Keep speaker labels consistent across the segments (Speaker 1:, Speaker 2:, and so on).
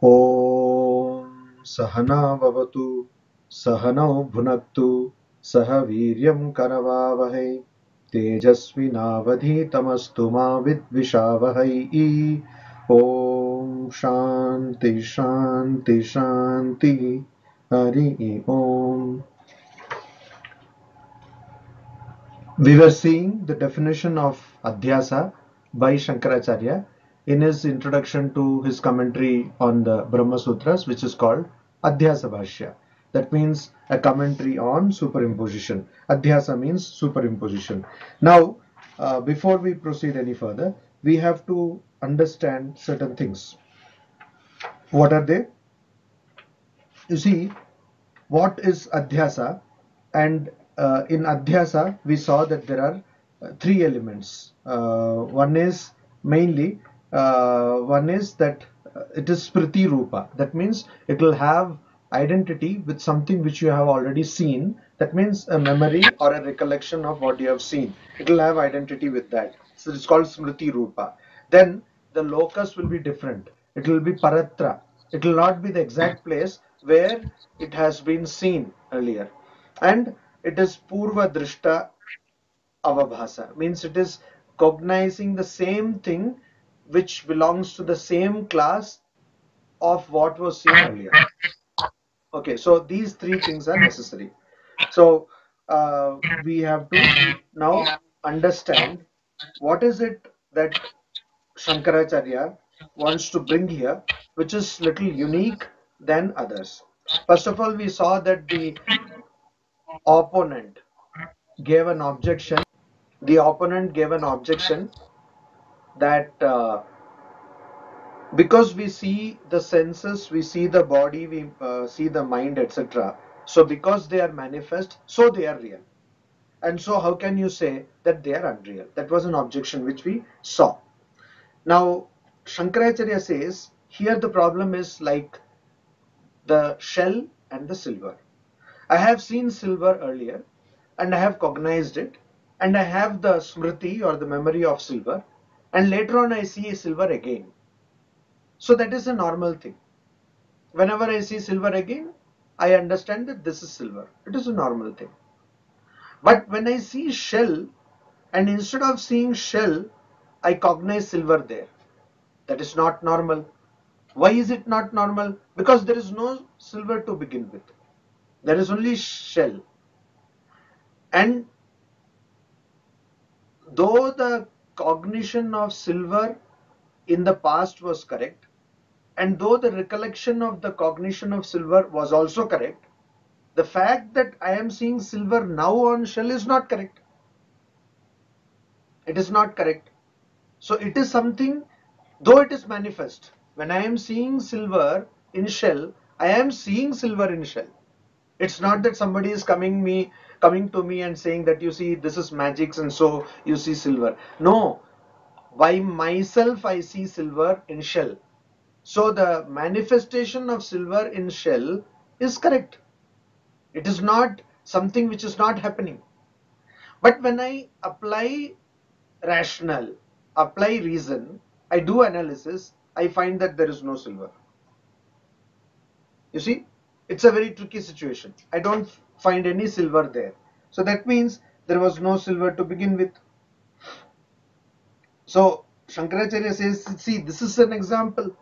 Speaker 1: ॐ सहना भवतु सहनौ भुनक्तु सह वीर्यं करवावहै तेजस्विनावधीतमस्तु मा विद्विषावहै। ॐ शान्ति शान्ति शान्ति। Hari Om. We were seeing the definition of Adhyasa by Shankaracharya in his introduction to his commentary on the Brahma Sutras, which is called Adhyasa Bhashya. That means a commentary on superimposition. Adhyasa means superimposition. Now, before we proceed any further, we have to understand certain things. What are they? You see, what is Adhyasa? And in Adhyasa, we saw that there are three elements. One is mainly, one is that it is Spriti Rupa. That means it will have identity with something which you have already seen. That means a memory or a recollection of what you have seen. It will have identity with that. So it's called Smriti Rupa. Then the locus will be different. It will be Paratra. It will not be the exact place where it has been seen earlier. And it is Purva Drishta Avabhasa, means it is cognizing the same thing which belongs to the same class of what was seen earlier. Okay, so these three things are necessary. So we have to now understand what is it that Shankaracharya wants to bring here, which is little unique than others. First of all, we saw that the opponent gave an objection. The opponent gave an objection that because we see the senses, we see the body, we see the mind, etc. So because they are manifest, so they are real. And so how can you say that they are unreal? That was an objection which we saw. Now, Shankaracharya says, here the problem is like the shell and the silver. I have seen silver earlier and I have cognized it and I have the smriti or the memory of silver, and later on I see silver again. So that is a normal thing. Whenever I see silver again, I understand that this is silver. It is a normal thing. But when I see shell and instead of seeing shell, I cognize silver there. That is not normal. Why is it not normal? Because there is no silver to begin with. There is only shell. And though the cognition of silver in the past was correct, and though the recollection of the cognition of silver was also correct, the fact that I am seeing silver now on shell is not correct. It is not correct. So it is something, though it is manifest. When I am seeing silver in shell, I am seeing silver in shell. It's not that somebody is coming to me and saying that you see this is magics and so you see silver. No, by myself I see silver in shell. So the manifestation of silver in shell is correct. It is not something which is not happening. But when I apply rational, apply reason, I do analysis, I find that there is no silver. You see, it's a very tricky situation. I don't find any silver there. So that means there was no silver to begin with. So Shankaracharya says, see, this is an example.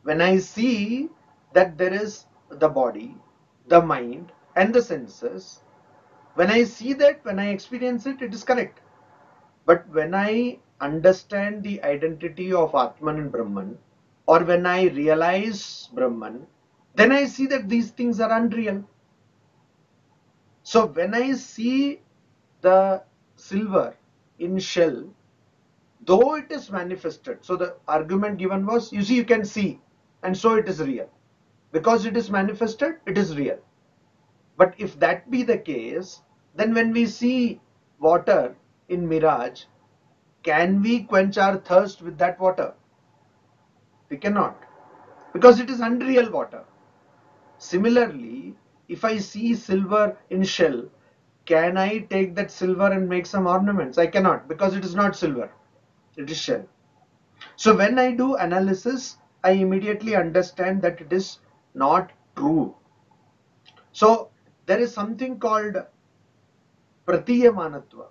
Speaker 1: When I see that there is the body, the mind, and the senses, when I see that, when I experience it, it is correct. But when I understand the identity of Atman and Brahman, or when I realize Brahman, then I see that these things are unreal. So when I see the silver in shell, though it is manifested, so the argument given was, you see, you can see, and so it is real. Because it is manifested, it is real. But if that be the case, then when we see water in mirage, can we quench our thirst with that water? We cannot, because it is unreal water. Similarly, if I see silver in shell, can I take that silver and make some ornaments? I cannot, because it is not silver, it is shell. So when I do analysis, I immediately understand that it is not true. So there is something called Pratiyamanatva.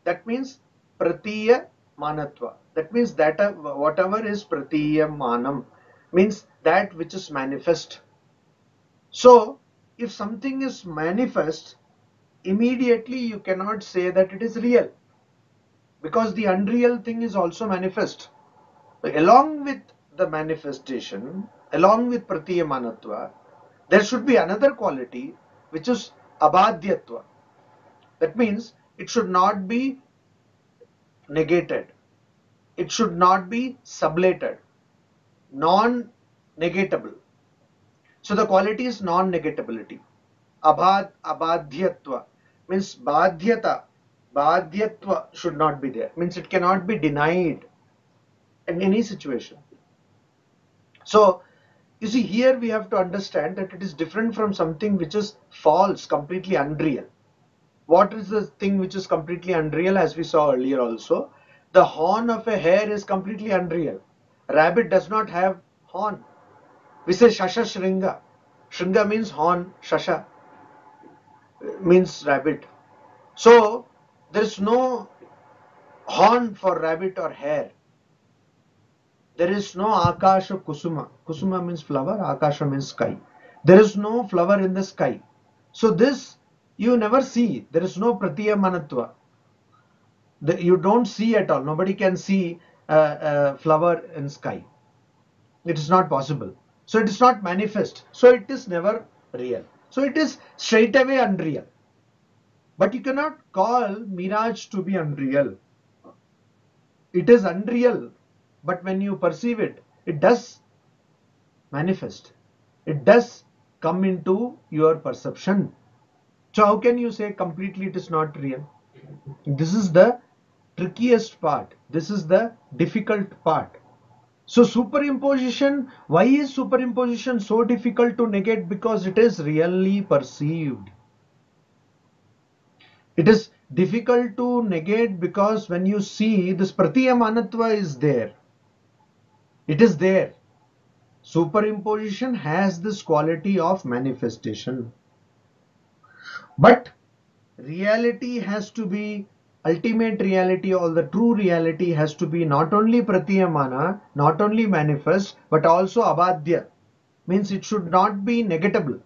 Speaker 1: That means Pratiyamanatva. That means that whatever is Pratiyamanam means that which is manifest. So if something is manifest, immediately you cannot say that it is real, because the unreal thing is also manifest. Along with the manifestation, along with Pratiyamanatva, there should be another quality which is Abhadyatva. That means it should not be negated, it should not be sublated, non-negatable. So the quality is non-negatability. Abhadyatva means badhyatva should not be there, means it cannot be denied in any situation. So you see, here we have to understand that it is different from something which is false, completely unreal. What is the thing which is completely unreal? As we saw earlier also, the horn of a hare is completely unreal. Rabbit does not have horn. We say Shasha Shringa. Shringa means horn, Shasha means rabbit. So there is no horn for rabbit or hare. There is no Akasha Kusuma. Kusuma means flower, Akasha means sky. There is no flower in the sky. So this you never see. There is no Pratiyamanatva. You don't see at all. Nobody can see a flower in sky. It is not possible. So it is not manifest. So it is never real. So it is straight away unreal. But you cannot call mirage to be unreal. It is unreal. But when you perceive it, it does manifest. It does come into your perception. So how can you say completely it is not real? This is the trickiest part. This is the difficult part. So superimposition, why is superimposition so difficult to negate? Because it is really perceived. It is difficult to negate because when you see this Pratiyamanatva is there. It is there. Superimposition has this quality of manifestation. But reality has to be, ultimate reality or the true reality has to be not only Pratiyamana, not only manifest, but also Abhadya. Means it should not be negatable.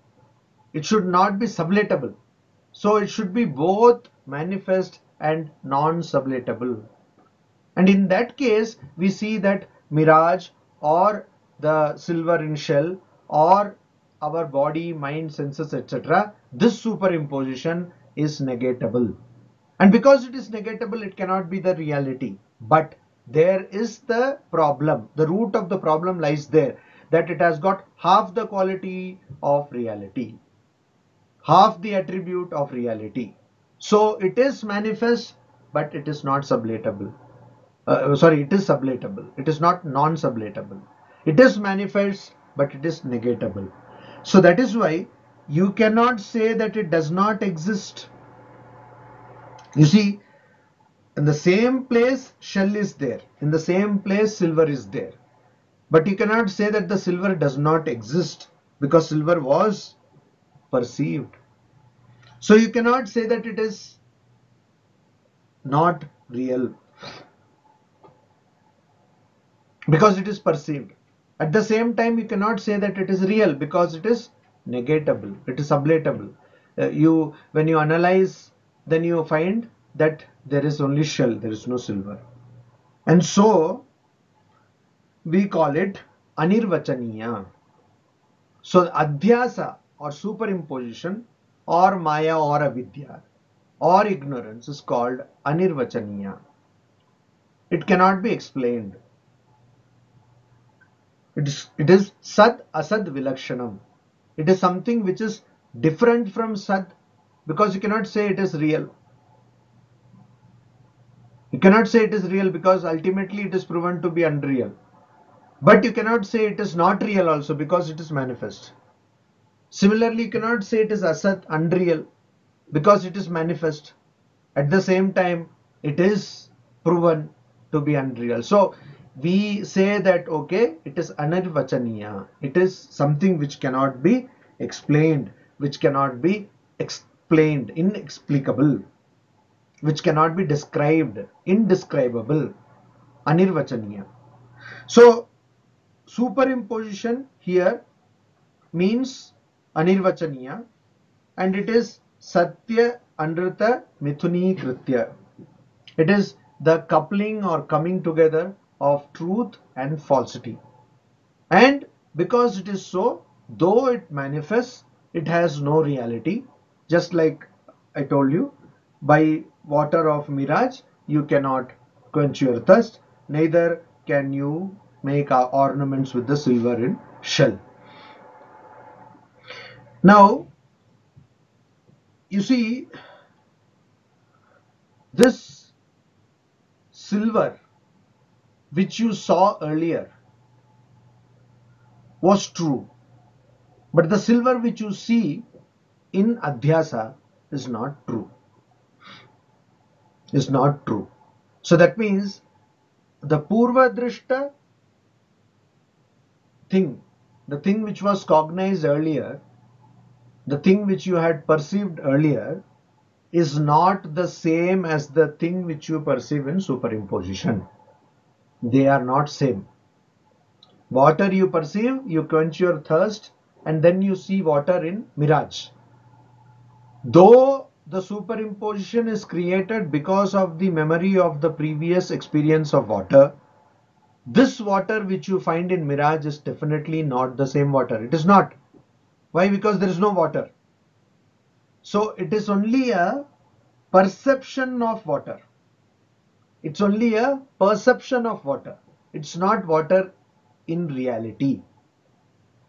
Speaker 1: It should not be sublatable. So it should be both manifest and non-sublatable. And in that case, we see that mirage or the silver in shell or our body, mind, senses, etc. This superimposition is negatable. And because it is negatable, it cannot be the reality. But there is the problem. The root of the problem lies there, that it has got half the quality of reality, half the attribute of reality. So it is manifest, but it is not sublatable. It is sublatable. It is not non-sublatable. It is manifest, but it is negatable. So that is why you cannot say that it does not exist. You see, in the same place shell is there. In the same place silver is there. But you cannot say that the silver does not exist, because silver was perceived. So you cannot say that it is not real, because it is perceived. At the same time, you cannot say that it is real, because it is negatable, it is sublatable. When you analyze, then you find that there is only shell, there is no silver. And so we call it anirvachaniya. So adhyasa or superimposition or maya or avidya or ignorance is called anirvachaniya. It cannot be explained. It is sad asad vilakshanam. It is something which is different from sad, because you cannot say it is real. You cannot say it is real because ultimately it is proven to be unreal. But you cannot say it is not real also, because it is manifest. Similarly, you cannot say it is asat, unreal, because it is manifest. At the same time, it is proven to be unreal. So we say that, okay, it is anirvachaniya. It is something which cannot be explained, which cannot be explained, inexplicable, which cannot be described, indescribable, anirvachaniya. So superimposition here means anirvachaniya, and it is satya anrita mithuni kritya. It is the coupling or coming together of truth and falsity. And because it is so, though it manifests, it has no reality. Just like I told you, by water of mirage, you cannot quench your thirst, neither can you make ornaments with the silver in shell. Now, you see, this silver which you saw earlier was true, but the silver which you see in Adhyasa is not true. Is not true. So that means the Purva Drishta thing, the thing which was cognized earlier, the thing which you had perceived earlier, is not the same as the thing which you perceive in superimposition. They are not same. Water you perceive, you quench your thirst, and then you see water in mirage. Though the superimposition is created because of the memory of the previous experience of water, this water which you find in mirage is definitely not the same water. It is not. Why? Because there is no water. So it is only a perception of water. It's only a perception of water. It's not water in reality.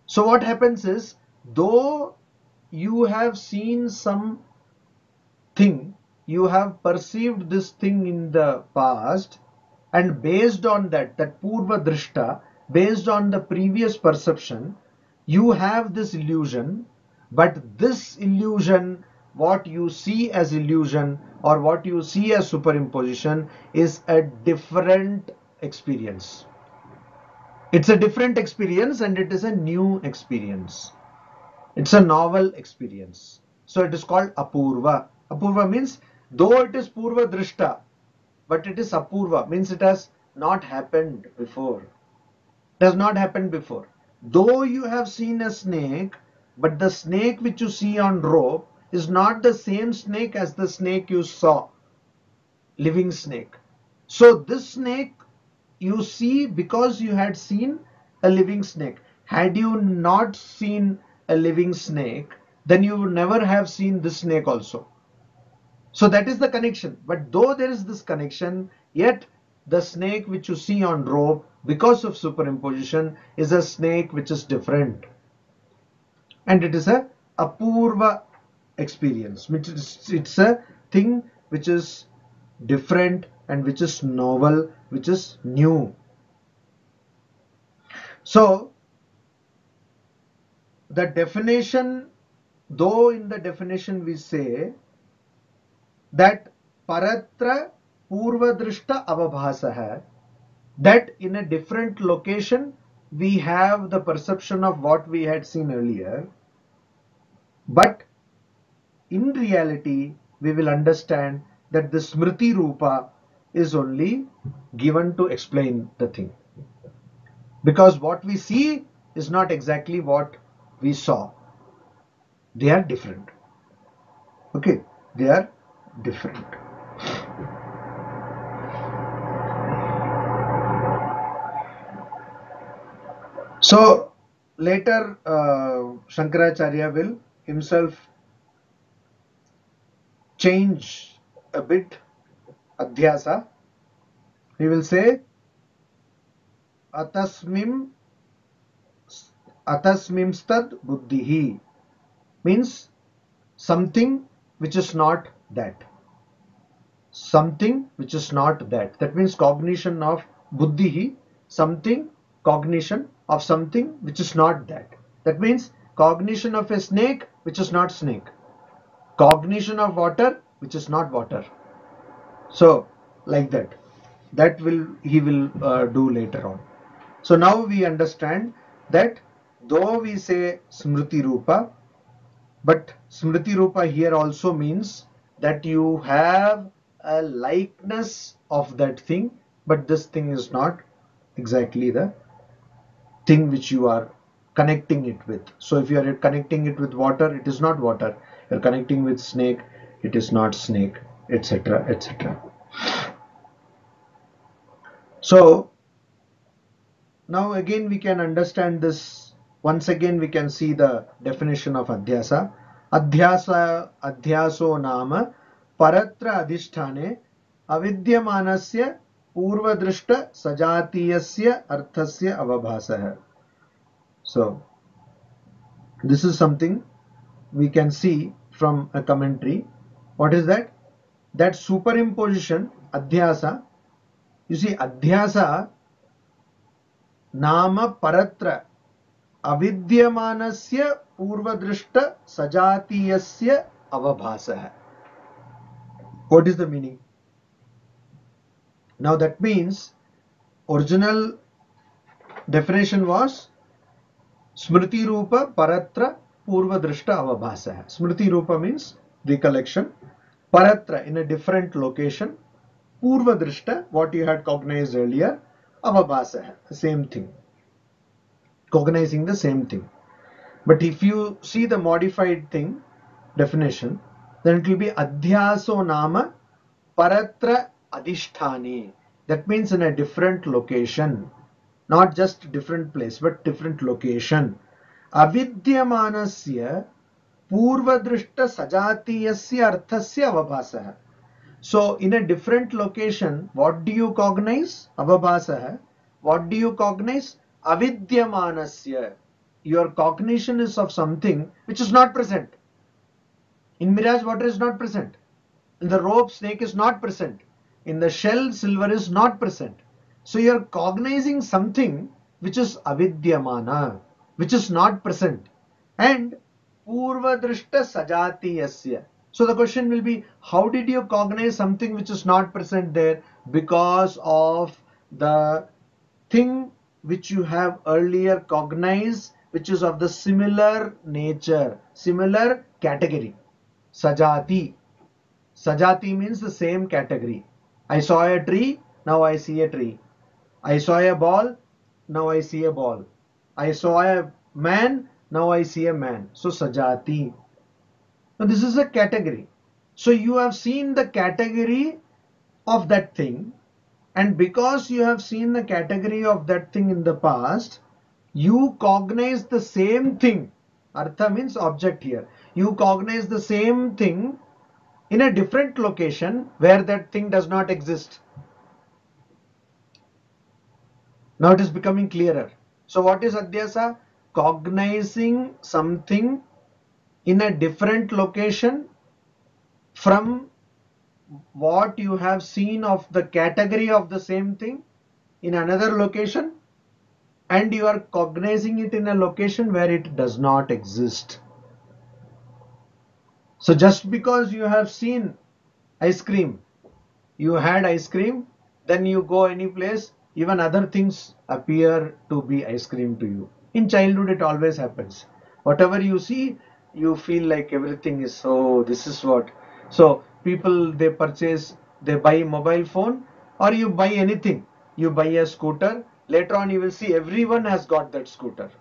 Speaker 1: So what happens is, though you have seen some thing, you have perceived this thing in the past, and based on that Purva Drishta, based on the previous perception, you have this illusion, but this illusion, what you see as illusion or what you see as superimposition, is a different experience. It's a different experience, and it is a new experience. It's a novel experience. So it is called Apurva. Apurva means, though it is Purva Drishta, but it is Apurva, means it has not happened before. It has not happened before. Though you have seen a snake, but the snake which you see on rope is not the same snake as the snake you saw, living snake. So this snake you see because you had seen a living snake. Had you not seen a living snake, then you would never have seen this snake also. So that is the connection. But though there is this connection, yet the snake which you see on rope, because of superimposition, is a snake which is different. And it is a Apurva experience, which is, it's a thing which is different and which is novel, which is new. So the definition, though in the definition we say that paratra purva drishta avabhasa, that in a different location we have the perception of what we had seen earlier, but in reality we will understand that the smriti rupa is only given to explain the thing, because what we see is not exactly what we saw. They are different. Okay, they are different. So later Shankaracharya will himself change a bit Adhyasa. He will say atasmimstad buddhihi, means something which is not that. Something which is not that. That means cognition of buddhihi, something, cognition of something which is not that. That means cognition of a snake which is not snake. Cognition of water which is not water. So like that. That he will do later on. So now we understand that though we say Smriti Rupa, but Smriti Rupa here also means that you have a likeness of that thing, but this thing is not exactly the thing which you are connecting it with. So if you are connecting it with water, it is not water. You are connecting with snake, it is not snake, etc., etc. So now again we can understand this. Once again we can see the definition of adhyasa. Adhyaso nama paratra adhisthane avidyamanasya purvadrishta sajatiyasya arthasya avabhasah. So this is something we can see from a commentary. What is that? That superimposition, adhyasa. You see, adhyasa nama paratra avidyamanasya purvadrishta sajatiyasya avabhasah. What is the meaning? Now that means original definition was Smriti Rupa Paratra Purvadrishta Avabhasah. Smriti Rupa means recollection. Paratra, in a different location. Purvadrishta, what you had cognized earlier. Avabhasah, the same thing. Cognizing the same thing. But if you see the modified thing, definition, then it will be Adhyaso Nama Paratra Adhisthani. That means in a different location. Not just different place, but different location. Avidyamanasya purvadrishta sajatiyasya arthasya avabhasah. So in a different location, what do you cognize? Avabhasah. What do you cognize? Avidyamanasya. Your cognition is of something which is not present. In mirage, water is not present. In the rope, snake is not present. In the shell, silver is not present. So you are cognizing something which is avidyamana, which is not present. And purvadrishta sajatiyasya. So the question will be, how did you cognize something which is not present there? Because of the thing which you have earlier cognized, which is of the similar nature, similar category. Sajati. Sajati means the same category. I saw a tree, now I see a tree. I saw a ball, now I see a ball. I saw a man, now I see a man. So sajati. Now this is a category. So you have seen the category of that thing, and because you have seen the category of that thing in the past, you cognize the same thing. Artha means object here. You cognize the same thing in a different location where that thing does not exist. Now it is becoming clearer. So what is adhyasa? Cognizing something in a different location from what you have seen of the category of the same thing in another location, and you are cognizing it in a location where it does not exist. So just because you have seen ice cream, you had ice cream, then you go any place, even other things appear to be ice cream to you. In childhood, it always happens. Whatever you see, you feel like everything is, oh, this is what. So people, they purchase, they buy mobile phone, or you buy anything. You buy a scooter. Later on, you will see everyone has got that scooter.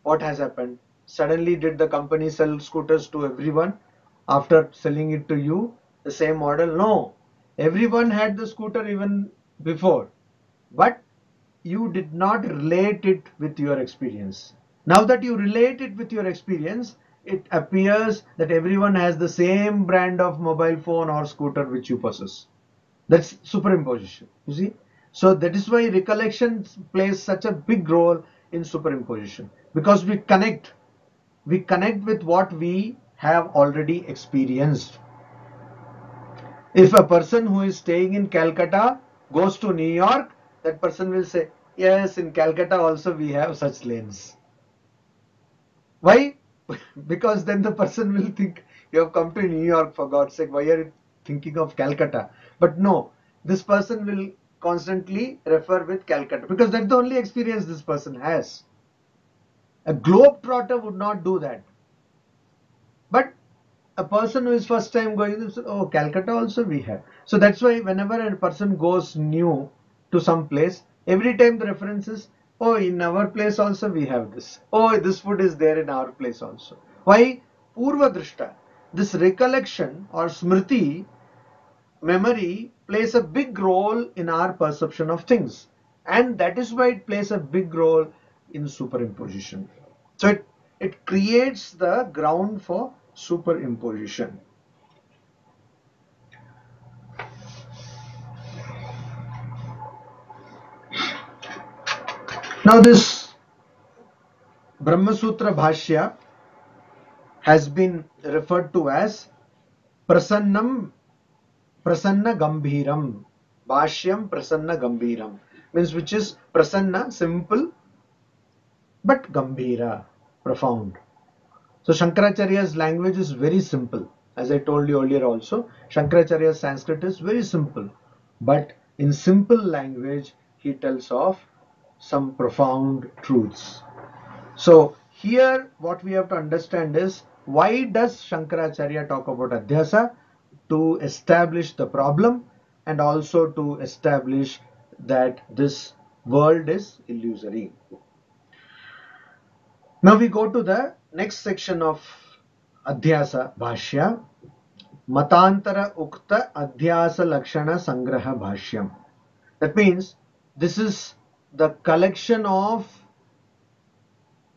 Speaker 1: What has happened? Suddenly, did the company sell scooters to everyone after selling it to you? The same model? No. Everyone had the scooter even before, but you did not relate it with your experience. Now that you relate it with your experience, it appears that everyone has the same brand of mobile phone or scooter which you possess. That's superimposition, you see. So that is why recollection plays such a big role in superimposition, because we connect with what we have already experienced. If a person who is staying in Calcutta goes to New York, that person will say, yes, in Calcutta also we have such lanes. Why? Because then the person will think, you have come to New York, for God's sake, why are you thinking of Calcutta? But no, this person will constantly refer with Calcutta because that's the only experience this person has. A globetrotter would not do that. But a person who is first time going, oh, Calcutta also we have. So that's why whenever a person goes new to some place, every time the reference is, oh, in our place also we have this. Oh, this food is there in our place also. Why? Purva Drishta. This recollection or smriti, memory, plays a big role in our perception of things. And that is why it plays a big role in superimposition. So it creates the ground for superimposition. Now this Brahma Sutra Bhashya has been referred to as Prasanna Gambhiram. Bhashyam Prasanna Gambhiram means which is Prasanna, simple, but Gambhira, profound. So Shankaracharya's language is very simple. As I told you earlier also, Shankaracharya's Sanskrit is very simple. But in simple language, he tells of some profound truths. So here what we have to understand is, why does Shankaracharya talk about Adhyasa? To establish the problem and also to establish that this world is illusory. Now we go to the next section of Adhyasa Bhashya, Matantara Ukta Adhyasa Lakshana Sangraha Bhashyam. That means this is the collection of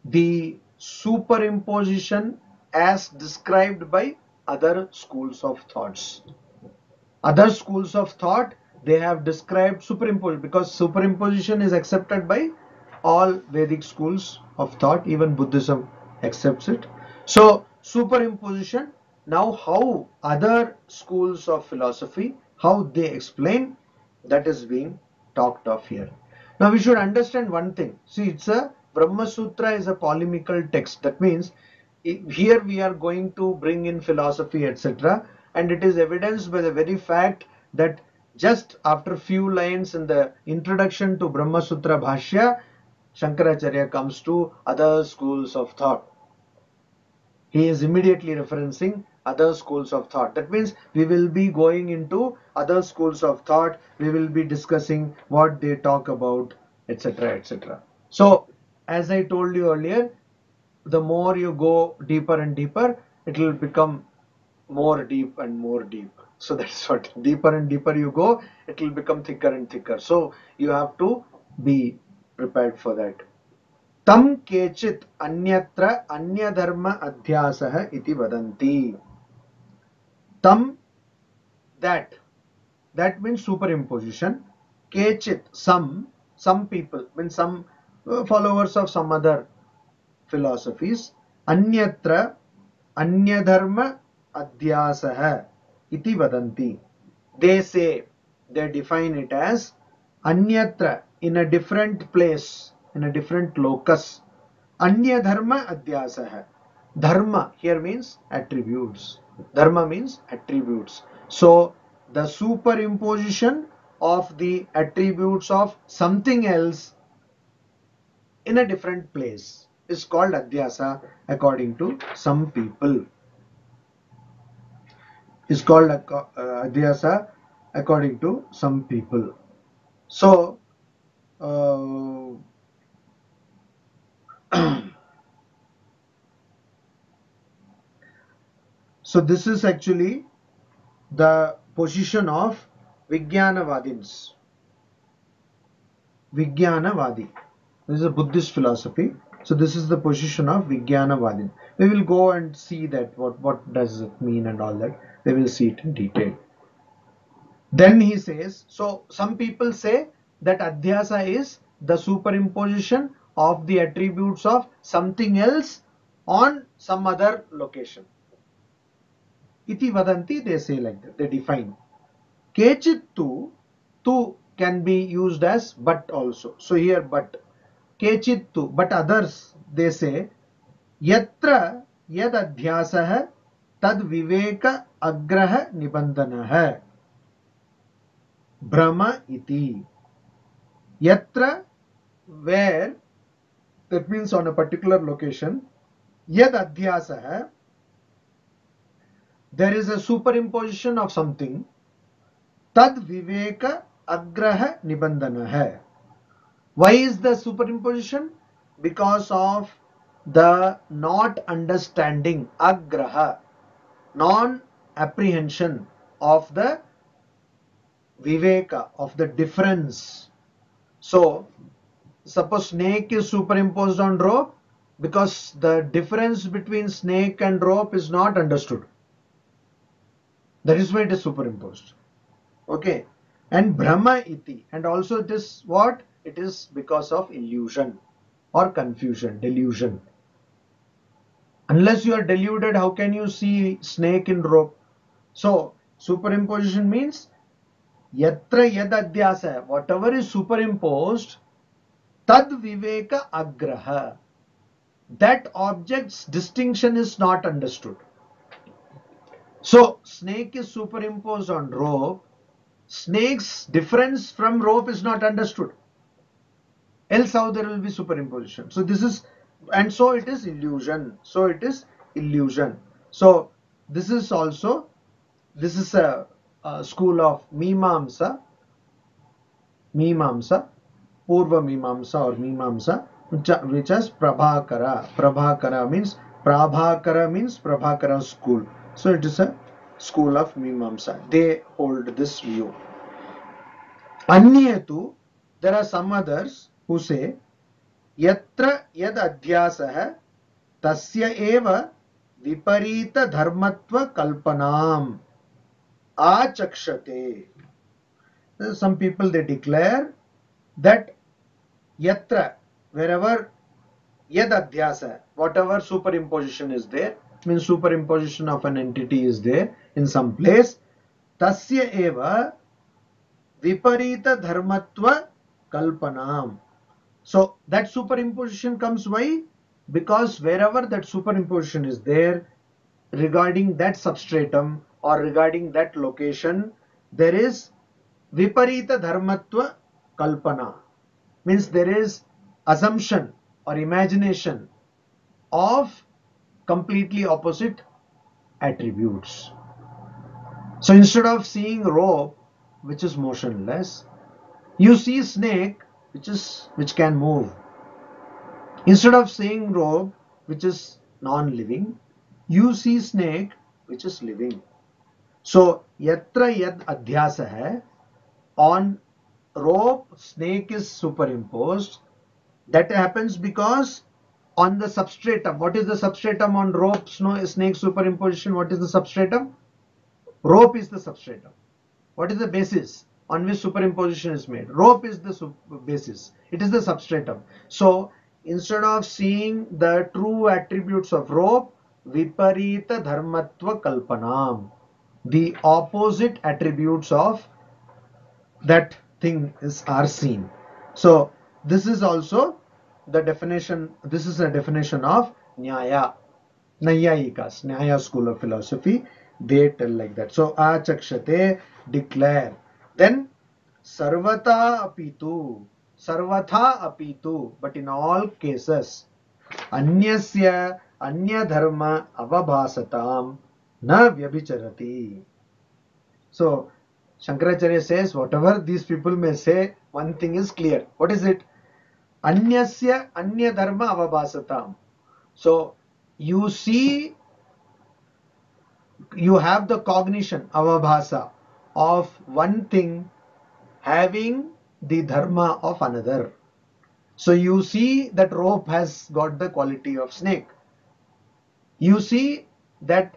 Speaker 1: the superimposition as described by other schools of thoughts. Other schools of thought, they have described superimposition because superimposition is accepted by all Vedic schools of thought, even Buddhism accepts it. So superimposition, now how other schools of philosophy, how they explain, that is being talked of here. Now we should understand one thing. See, it's a Brahma Sutra is a polemical text. That means here we are going to bring in philosophy, etc. And it is evidenced by the very fact that just after few lines in the introduction to Brahma Sutra Bhashya, Shankaracharya comes to other schools of thought. He is immediately referencing other schools of thought. That means we will be going into other schools of thought. We will be discussing what they talk about, etc., etc. So, as I told you earlier, the more you go deeper and deeper, it will become more deep and more deep. So that's what, deeper and deeper you go, it will become thicker and thicker. So you have to be prepared for that. Tam kechit anyatra anyadharma adhyasah iti vadanti. Tam, that means superimposition. Kechit, some people, means some followers of some other philosophies. Anyatra anyadharma adhyasah iti vadanti. They say, they define it as anyatra, in a different place, in a different locus. Anyadharma adhyasah. Dharma here means attributes. Dharma means attributes. So the superimposition of the attributes of something else in a different place is called adhyasa according to some people. Is called adhyasa according to some people. So so this is actually the position of Vijnanavadins. Vijnanavadi. This is a Buddhist philosophy. So this is the position of Vijnanavadin. We will go and see that what does it mean and all that. We will see it in detail. Then he says, so some people say that adhyasa is the superimposition of the attributes of something else on some other location. Iti vadanti, they say like that, they define. Kechit tu can be used as but also. So here but. Kechit tu, but others, they say, yatra yad adhyasah tad viveka agraha nibandanah brahma iti. Yatra, where, that means on a particular location. Yad adhyasa, there is a superimposition of something. Tad viveka agraha nibandhana hai. Why is the superimposition? Because of the not understanding, agraha, non-apprehension of the viveka, of the difference. So, suppose snake is superimposed on rope, because the difference between snake and rope is not understood. That is why it is superimposed. Okay. And Brahma iti. And also it is what? It is because of illusion or confusion, delusion. Unless you are deluded, how can you see snake in rope? So, superimposition means yatra yad adhyasa, whatever is superimposed, tad viveka agraha. That object's distinction is not understood. So, snake is superimposed on rope. Snake's difference from rope is not understood. Else how there will be superimposition. So this is, and so it is illusion. So it is illusion. So this is also, this is a school of Mimamsa, Purva Mimamsa or Mimamsa, which is Prabhakara. Prabhakara means Prabhakara school. So it is a school of Mimamsa. They hold this view. Anyatu, there are some others who say yatra yad adhyasah tasya eva viparita dharmatva kalpanam achakshate. Some people, they declare that yatra, wherever yad adhyasa, whatever superimposition is there, means superimposition of an entity is there in some place, tasya eva viparita dharmatva kalpanam. So that superimposition comes why? Because wherever that superimposition is there, regarding that substratum or regarding that location, there is viparita dharmatva kalpana. Means there is assumption or imagination of completely opposite attributes. So instead of seeing rope, which is motionless, you see snake, which can move. Instead of seeing rope, which is non-living, you see snake, which is living. So yatra yad adhyasa hai, on rope snake is superimposed. That happens because on the substratum, what is the substratum on rope snake superimposition? What is the substratum? Rope is the substratum. What is the basis on which superimposition is made? Rope is the basis. It is the substratum. So instead of seeing the true attributes of rope, viparita dharmatva kalpanam, the opposite attributes of that thing are seen. So this is also the definition. This is a definition of Nyaya. Naiyayikas, Nyaya school of philosophy, they tell like that. So achakshate, declare. Then sarvata apitu, sarvatha apitu, but in all cases, anyasya anya dharma avabhasatam na vyabhicharati. So Shankaracharya says, whatever these people may say, one thing is clear. What is it? Anyasya anya dharma avabhasatam. So you see, you have the cognition, avabhasa, of one thing having the dharma of another. So you see that rope has got the quality of snake. You see that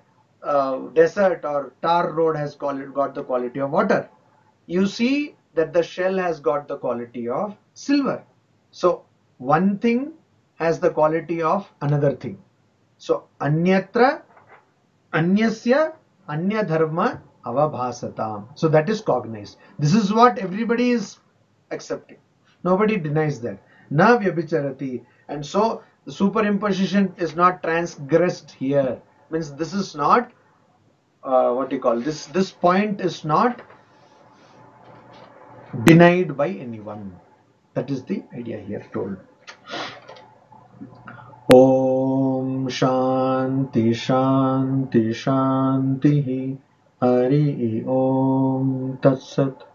Speaker 1: desert or tar road has got the quality of water. You see that the shell has got the quality of silver. So one thing has the quality of another thing. So anyatra anyasya anya dharma avabhasatam. So that is cognized. This is what everybody is accepting. Nobody denies that. Na vyabhicharati. And so the superimposition is not transgressed here. Means this is not what you call this point is not denied by anyone. That is the idea here told. Om Shanti Shanti Shanti Hari Om Tat Sat.